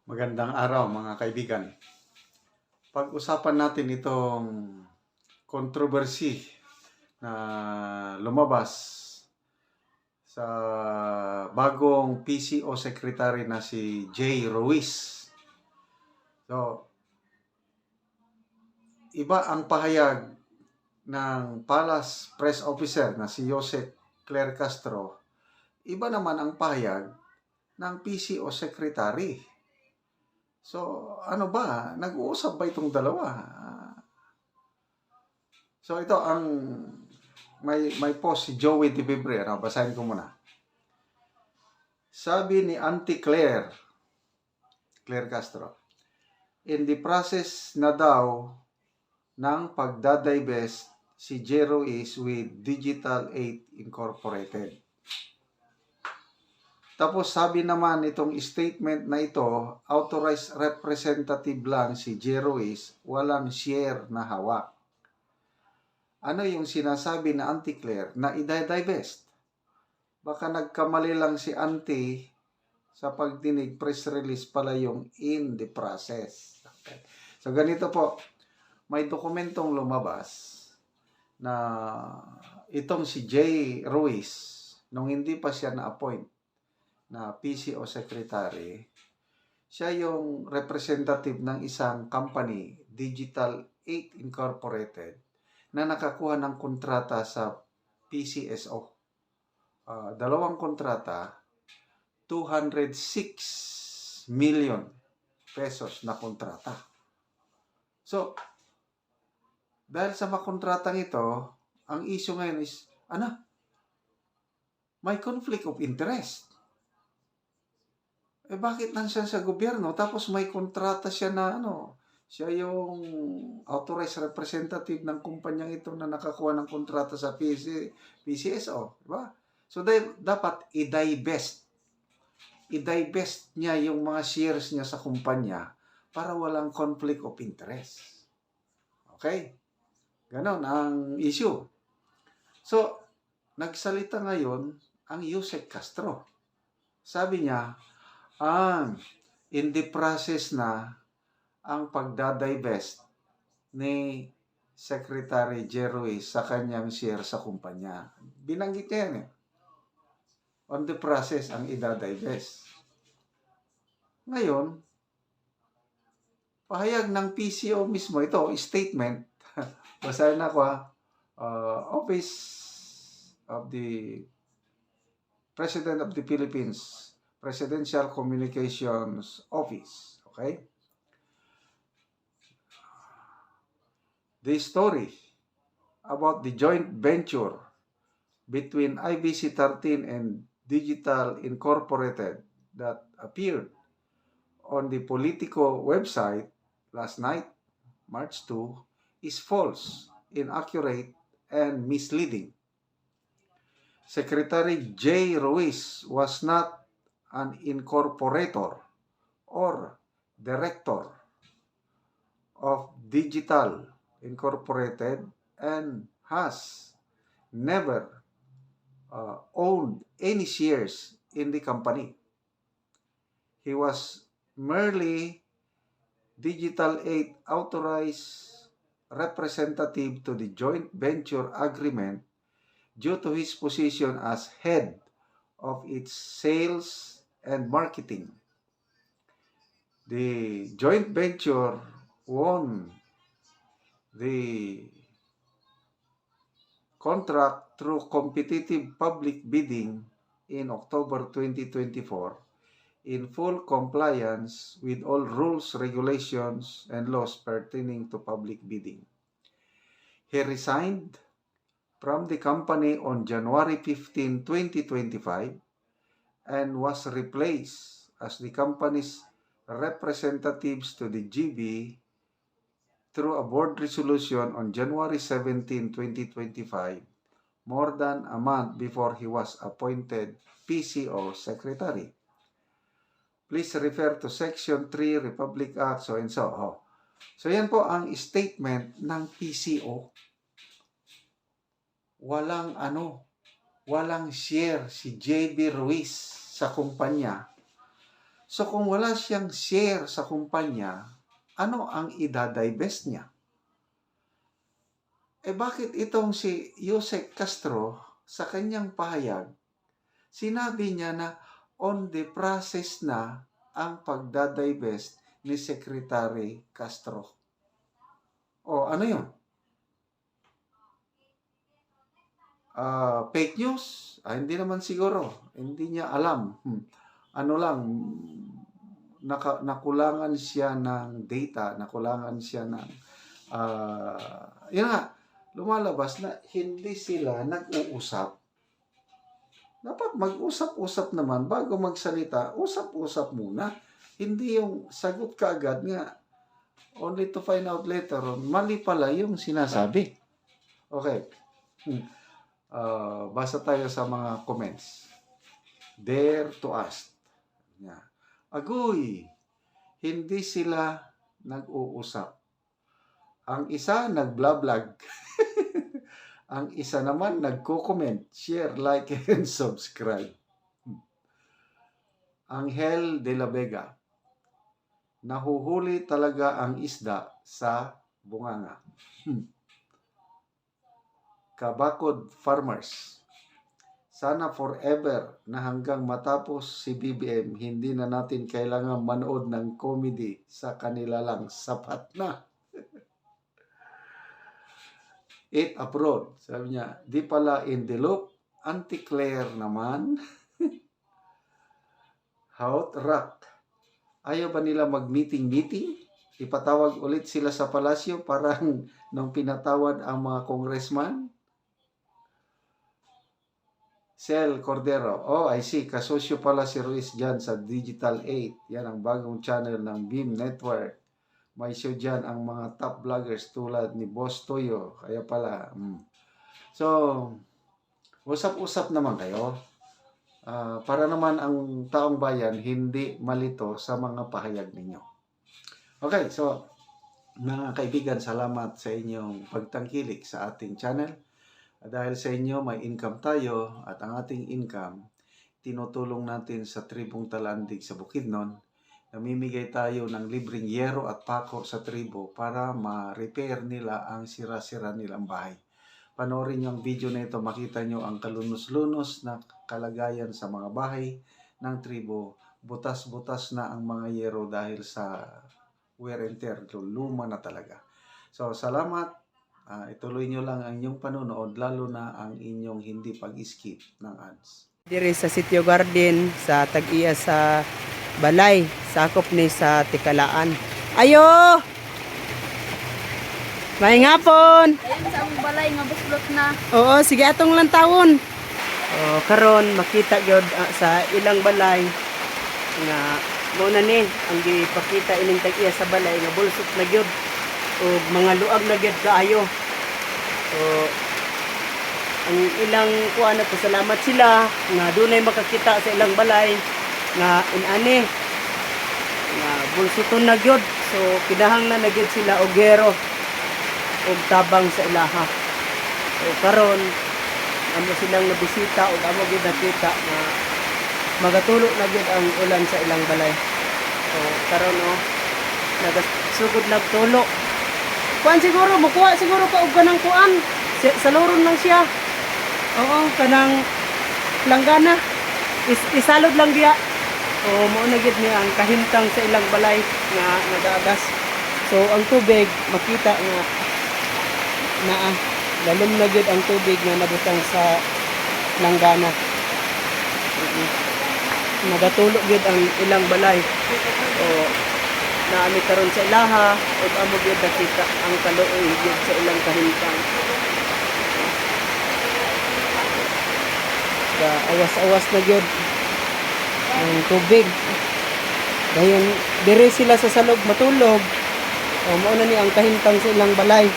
Magandang araw mga kaibigan. Pag-usapan natin itong controversy na lumabas sa bagong PCO Secretary na si Jay Ruiz. So, iba ang pahayag ng Palace Press Officer na si Jose Claire Castro. Iba naman ang pahayag ng PCO Secretary. So, ano ba? Nag-uusap ba itong dalawa? So, ito ang may post si Joey Di Vibre. Basahin ko muna. Sabi ni Auntie Claire Castro, in the process na daw ng pagdadivest si Jero is with Digital 8 Incorporated. Tapos sabi naman itong statement na ito, authorized representative lang si Jero is, walang share na hawak. Ano yung sinasabi na Auntie Claire na i-divest? Baka nagkamali lang si Auntie sa pagdinig, press release pala yung in the process. Okay. So ganito po, may dokumentong lumabas na itong si Jay Ruiz, nung hindi pa siya na-appoint na PCO Secretary, siya yung representative ng isang company, Digital 8 Incorporated, na nakakuha ng kontrata sa PCSO. Dalawang kontrata, 206 million pesos na kontrata. So, dahil sa makontratang ito, ang issue ngayon is, may conflict of interest. Bakit nandiyan sa gobyerno? Tapos may kontrata siya na siya yung authorized representative ng kumpanyang ito na nakakuha ng kontrata sa PCSO. Diba? So, dapat i-divest niya yung mga shares niya sa kumpanya para walang conflict of interest. Okay? Ganon ang issue. So, nagsalita ngayon ang Jose Castro. Sabi niya, in the process na ang pagdadivest ni Secretary Jero sa kanyang share sa kumpanya. Binanggit niya yan on the process ang idadivest. Ngayon, pahayag ng PCO mismo, ito, statement, basahin ako Office of the President of the Philippines, Presidential Communications Office, okay? The story about the joint venture between IBC13 and Digital Incorporated that appeared on the Politico website last night, March 2, is false, inaccurate, and misleading. Secretary Jay Ruiz was not an incorporator or director of Digital Incorporated and has never owned any shares in the company. He was merely Digital 8 authorized representative to the joint venture agreement due to his position as head of its sales and marketing. The joint venture won the contract through competitive public bidding in October 2024 in full compliance with all rules, regulations, and laws pertaining to public bidding. He resigned from the company on January 15, 2025 and was replaced as the company's representatives to the GB through a board resolution on January 17, 2025, more than a month before he was appointed PCO Secretary. Please refer to Section 3 Republic Act, so and so. So yan po ang statement ng PCO. Walang share si JB Ruiz sa kumpanya. So kung wala siyang share sa kumpanya, ano ang idadivest niya? Bakit itong si Yusek Castro sa kanyang pahayag, sinabi niya na on the process na ang pagdadivest ni Secretary Castro. O ano yun? Fake news? Hindi naman siguro. Hindi niya alam. Ano lang, nakulangan siya ng data, nakulangan siya ng, yun nga, lumalabas na hindi sila nag-uusap. Dapat mag-usap-usap naman bago magsalita. Usap-usap muna. Hindi yung sagot ka agad nga, only to find out later on, mali pala yung sinasabi. Okay. Basa tayo sa mga comments. Dare to ask. Yeah. Agoy, hindi sila nag-uusap. Ang isa nag-blablag. Ang isa naman nagko-comment, share, like, and subscribe. Angel de la Vega. Nahuhuli talaga ang isda sa bunganga. Kabakod Farmers. Sana forever na hanggang matapos si BBM, hindi na natin kailangan manood ng comedy, sa kanila lang sapat na. It abroad. Sabi niya, di pala in the loop. Auntie Claire naman. Hot rock. Ayaw ba nila mag-meeting-meeting? Ipatawag ulit sila sa palasyo parang nung pinatawad ang mga congressman? Sel Cordero. Oh, I see. Kasosyo pala si Ruiz dyan sa Digital 8. Yan ang bagong channel ng Beam Network. May show dyan ang mga top vloggers tulad ni Boss Toyo. Kaya pala. So, usap-usap naman kayo. Para naman ang taong bayan hindi malito sa mga pahayag ninyo. Okay, so mga kaibigan, salamat sa inyong pagtangkilik sa ating channel. Dahil sa inyo may income tayo at ang ating income tinutulong natin sa tribong Talandig sa Bukidnon. Namimigay tayo ng libreng yero at pako sa tribo para ma-repair nila ang sira-sira nilang bahay. Panoorin niyo ang video na ito, makita niyo ang kalunos-lunos na kalagayan sa mga bahay ng tribo. Butas-butas na ang mga yero dahil sa wear and tear, luma na talaga. So, salamat. Ituloy niyo lang ang inyong panonood, lalo na ang inyong hindi pag-skip ng ads. Diri sa Sitio Garden, sa Tag-iya sa Balay, sakop ni sa Tikalaan. Ayo! May ngapon! Ayun sa among balay nga buslot na. Oo, sige atong lang tawon. Karon makita gyud sa ilang balay nga mo na ni ang gipakita ining Tag-iya sa Balay nga bulsot na gyud ug mga luag na gyud kaayo. Ang ilang kuan na pasalamat sila nga dunay makakita sa ilang balay nga inani nga bulsuton na gyud. So kinahanglan na gyud sila og gero og tabang sa ilaha. So karon amo silang nabisita ug amo gyud nakita nga magatulo na gyud ang ulan sa ilang balay. So karon nagasugod nagtulo. Kuan siguro mukuha siguro ka og kanang kuan. Sa loron lang siya. Oo, kanang langgana. Isalod lang diya. O mao na gid niya ang kahimtang sa ilang balay nga nagaagas. So ang tubig makita nga lalom na gid ang tubig nga nabutang sa langgana. Nagatulo gid ang ilang balay. O naami karon sa ilaha ug amo gyud nakita ang kaluoy gyud sa ilang kahimtang. Awas-awas na gyud ang tubig. Dayon dire sila sa salog matulog. Mao na ni ang kahimtang sa ilang balay.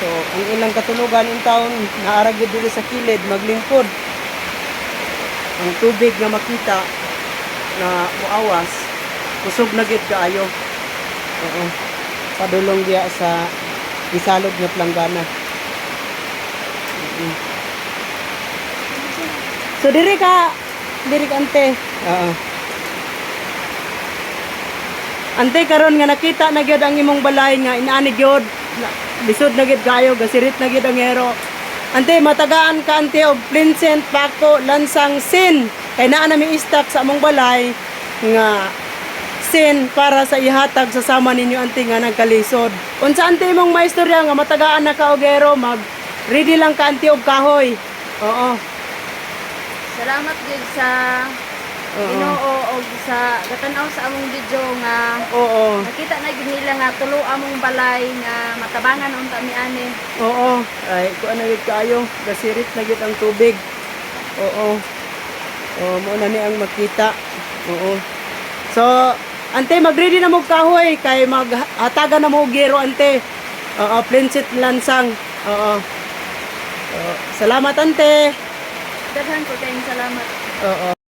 So ang ilang katulugan in taon naara gyud diri sa kilid maglingkod. Ang tubig nga makita na muawas kusog na gyud kaayo. Oo. Padulong diya sa isalod nga planggana. So diri ka ante. Oo. Ante karon nga nakita na gyud ang imong balay nga inaani gyud. Lisod na gyud kayo, gasirit na gyud ang hero. Ante matagaan ka ante og Plincent, Paco, Lansang, Sin. Kay naa na mi stock sa among balay nga sin para sa ihatag sa sama ninyo ante nga nagkalisod. Unsa ante imong maistorya nga matagaan na ka og hero, mag ready lang ka ante og kahoy. Oo. Salamat gid sa Oo. Ginoo og sa gatanaw sa among video nga Oo. nakita na gid nila nga tulo among balay nga matabangan unta mi ani. Oo. Ay, kuan na gid kayo, gasirit na gid ang tubig. Oo. Oo, mo na ni ang makita. Oo. So, ante mag-ready na mo og kahoy kay maghatagan na mo og gero ante. Oo, Plincet Lansang. Oo. Oo. Salamat ante. Daghan ko kayong salamat. Oo.